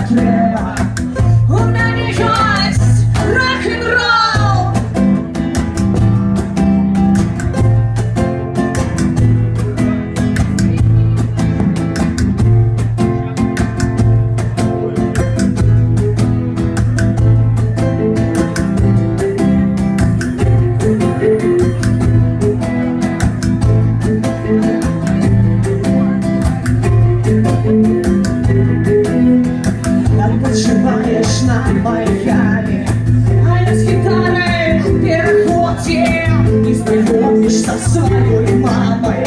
треба. У мене есть рок-н-ролл. Отпочиваешь на Байкале, а я с гитарой в переходе. Не знакомишься со своей мамой,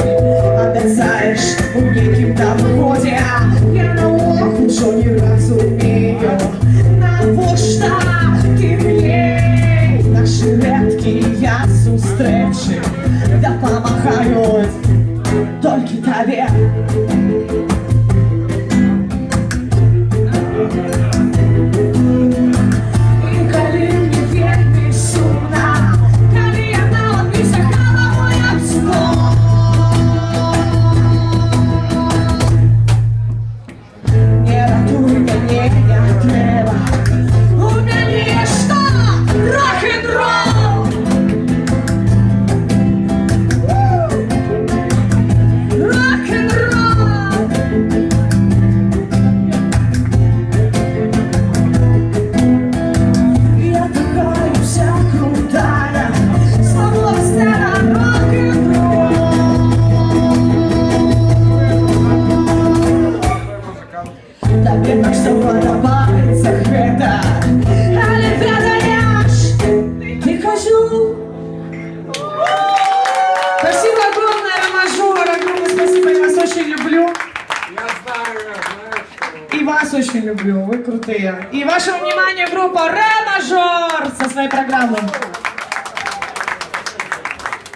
обязаешь в неким-то входе. Я на ох уже не разумею, навошта ти мне наши редкие зустрічі допомагають тільки тобі. Тебе так все подобається гэта, але ведаешь, ты кажу. Спасибо огромное, Ромажор, огромное спасибо, я вас очень люблю. Я знаю, И вас очень люблю, вы крутые. И вашему вниманию группа Ромажор со своей программой.